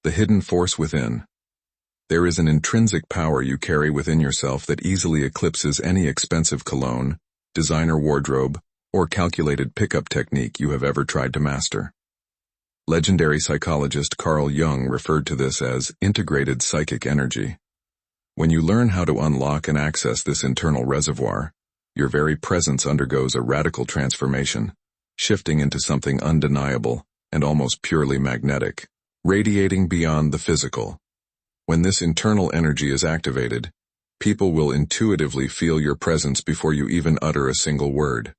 The hidden force within. There is an intrinsic power you carry within yourself that easily eclipses any expensive cologne, designer wardrobe, or calculated pickup technique you have ever tried to master. Legendary psychologist Carl Jung referred to this as integrated psychic energy. When you learn how to unlock and access this internal reservoir, your very presence undergoes a radical transformation, shifting into something undeniable and almost purely magnetic, radiating beyond the physical. When this internal energy is activated, people will intuitively feel your presence before you even utter a single word.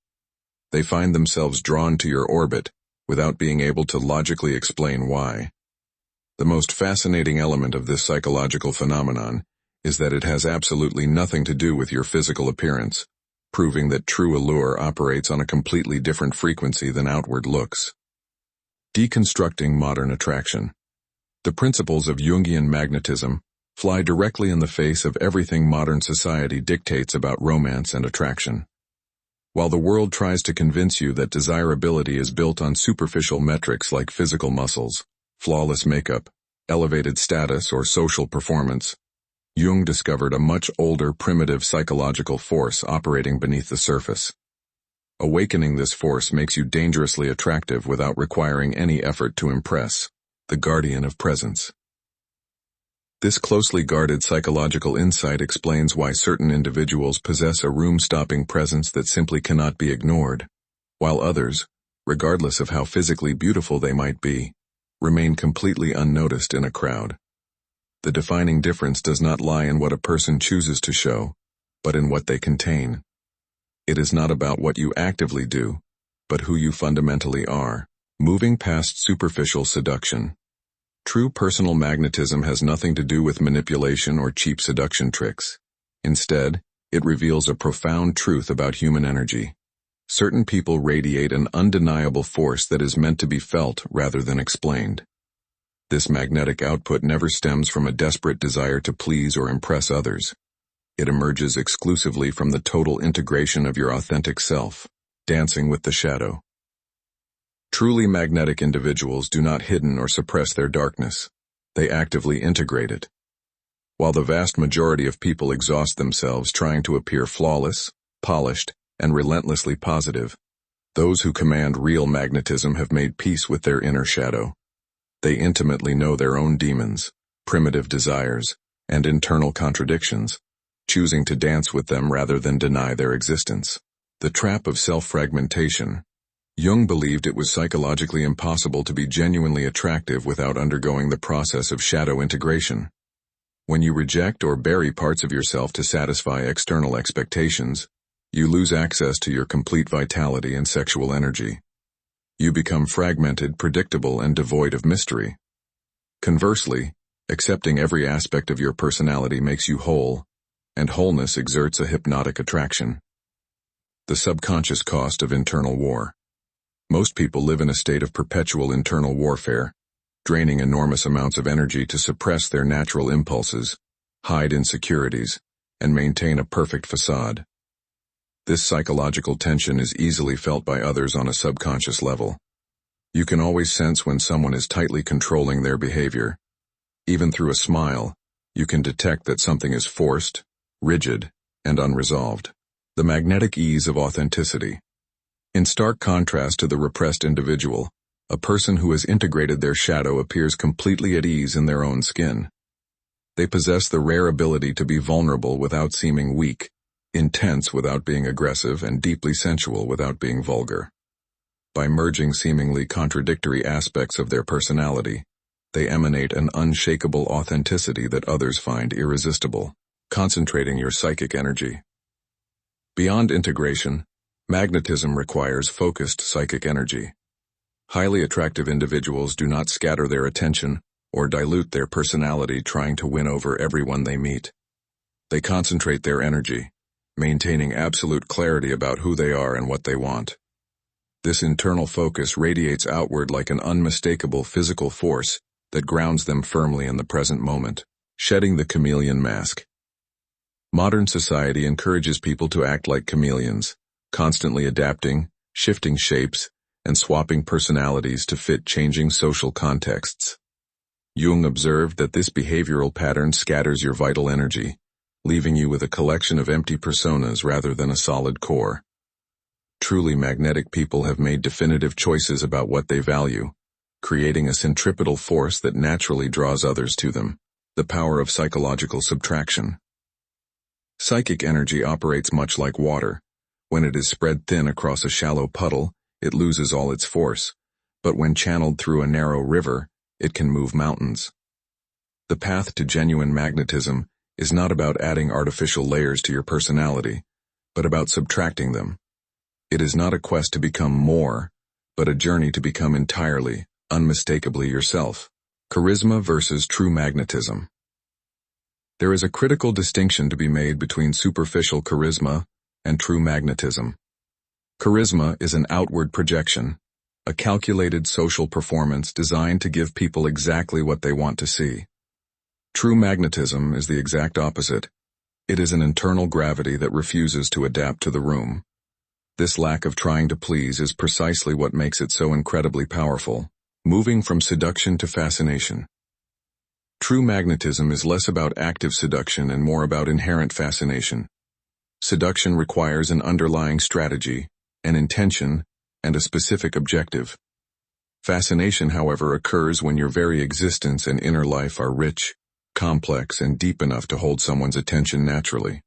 They find themselves drawn to your orbit without being able to logically explain why. The most fascinating element of this psychological phenomenon is that it has absolutely nothing to do with your physical appearance, proving that true allure operates on a completely different frequency than outward looks. Deconstructing modern attraction. The principles of Jungian magnetism fly directly in the face of everything modern society dictates about romance and attraction. While the world tries to convince you that desirability is built on superficial metrics like physical muscles, flawless makeup, elevated status, or social performance, Jung discovered a much older primitive psychological force operating beneath the surface. Awakening this force makes you dangerously attractive without requiring any effort to impress, the guardian of presence. This closely guarded psychological insight explains why certain individuals possess a room-stopping presence that simply cannot be ignored, while others, regardless of how physically beautiful they might be, remain completely unnoticed in a crowd. The defining difference does not lie in what a person chooses to show, but in what they contain. It is not about what you actively do, but who you fundamentally are. Moving past superficial seduction. True personal magnetism has nothing to do with manipulation or cheap seduction tricks. Instead, it reveals a profound truth about human energy. Certain people radiate an undeniable force that is meant to be felt rather than explained. This magnetic output never stems from a desperate desire to please or impress others. It emerges exclusively from the total integration of your authentic self, dancing with the shadow. Truly magnetic individuals do not hidden or suppress their darkness. They actively integrate it. While the vast majority of people exhaust themselves trying to appear flawless, polished, and relentlessly positive, those who command real magnetism have made peace with their inner shadow. They intimately know their own demons, primitive desires, and internal contradictions, choosing to dance with them rather than deny their existence. The trap of self-fragmentation. Jung believed it was psychologically impossible to be genuinely attractive without undergoing the process of shadow integration. When you reject or bury parts of yourself to satisfy external expectations, you lose access to your complete vitality and sexual energy. You become fragmented, predictable, and devoid of mystery. Conversely, accepting every aspect of your personality makes you whole, and wholeness exerts a hypnotic attraction. The subconscious cost of internal war. Most people live in a state of perpetual internal warfare, draining enormous amounts of energy to suppress their natural impulses, hide insecurities, and maintain a perfect facade. This psychological tension is easily felt by others on a subconscious level. You can always sense when someone is tightly controlling their behavior. Even through a smile, you can detect that something is forced, rigid, and unresolved. The magnetic ease of authenticity. In stark contrast to the repressed individual, a person who has integrated their shadow appears completely at ease in their own skin. They possess the rare ability to be vulnerable without seeming weak, intense without being aggressive, and deeply sensual without being vulgar. By merging seemingly contradictory aspects of their personality, they emanate an unshakable authenticity that others find irresistible, concentrating your psychic energy. Beyond integration, magnetism requires focused psychic energy. Highly attractive individuals do not scatter their attention or dilute their personality trying to win over everyone they meet. They concentrate their energy, maintaining absolute clarity about who they are and what they want. This internal focus radiates outward like an unmistakable physical force that grounds them firmly in the present moment, shedding the chameleon mask. Modern society encourages people to act like chameleons, constantly adapting, shifting shapes, and swapping personalities to fit changing social contexts. Jung observed that this behavioral pattern scatters your vital energy, leaving you with a collection of empty personas rather than a solid core. Truly magnetic people have made definitive choices about what they value, creating a centripetal force that naturally draws others to them. The power of psychological subtraction. Psychic energy operates much like water. When it is spread thin across a shallow puddle, it loses all its force, but when channeled through a narrow river, it can move mountains. The path to genuine magnetism is not about adding artificial layers to your personality, but about subtracting them. It is not a quest to become more, but a journey to become entirely, unmistakably yourself. Charisma versus true magnetism. There is a critical distinction to be made between superficial charisma and true magnetism. Charisma is an outward projection, a calculated social performance designed to give people exactly what they want to see. True magnetism is the exact opposite. It is an internal gravity that refuses to adapt to the room. This lack of trying to please is precisely what makes it so incredibly powerful. Moving from seduction to fascination. True magnetism is less about active seduction and more about inherent fascination. Seduction requires an underlying strategy, an intention, and a specific objective. Fascination, however, occurs when your very existence and inner life are rich, complex, and deep enough to hold someone's attention naturally.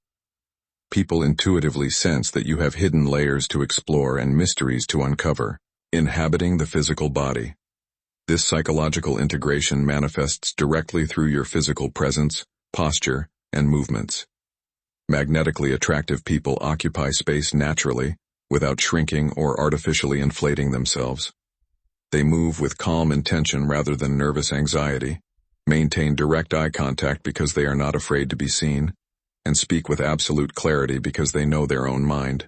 People intuitively sense that you have hidden layers to explore and mysteries to uncover, inhabiting the physical body. This psychological integration manifests directly through your physical presence, posture, and movements. Magnetically attractive people occupy space naturally, without shrinking or artificially inflating themselves. They move with calm intention rather than nervous anxiety, maintain direct eye contact because they are not afraid to be seen, and speak with absolute clarity because they know their own mind.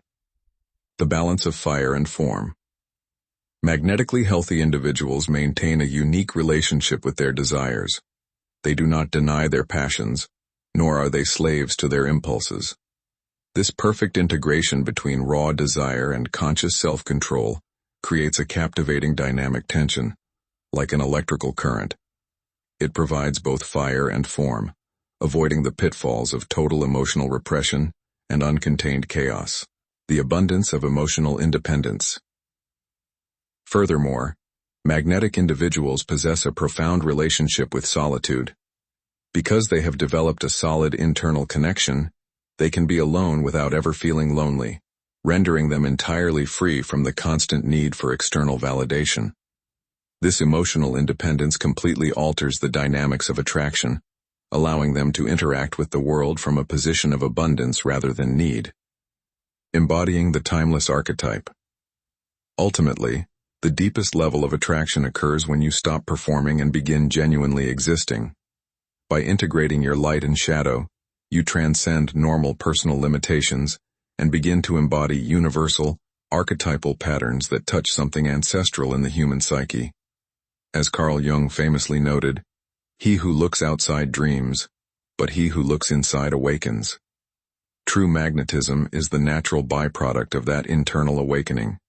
The balance of fire and form. Magnetically healthy individuals maintain a unique relationship with their desires. They do not deny their passions, nor are they slaves to their impulses. This perfect integration between raw desire and conscious self-control creates a captivating dynamic tension, like an electrical current. It provides both fire and form, avoiding the pitfalls of total emotional repression and uncontained chaos. The abundance of emotional independence. Furthermore, magnetic individuals possess a profound relationship with solitude. Because they have developed a solid internal connection, they can be alone without ever feeling lonely, rendering them entirely free from the constant need for external validation. This emotional independence completely alters the dynamics of attraction, allowing them to interact with the world from a position of abundance rather than need. Embodying the timeless archetype. Ultimately, the deepest level of attraction occurs when you stop performing and begin genuinely existing. By integrating your light and shadow, you transcend normal personal limitations and begin to embody universal, archetypal patterns that touch something ancestral in the human psyche. As Carl Jung famously noted, "He who looks outside dreams, but he who looks inside awakens." True magnetism is the natural byproduct of that internal awakening.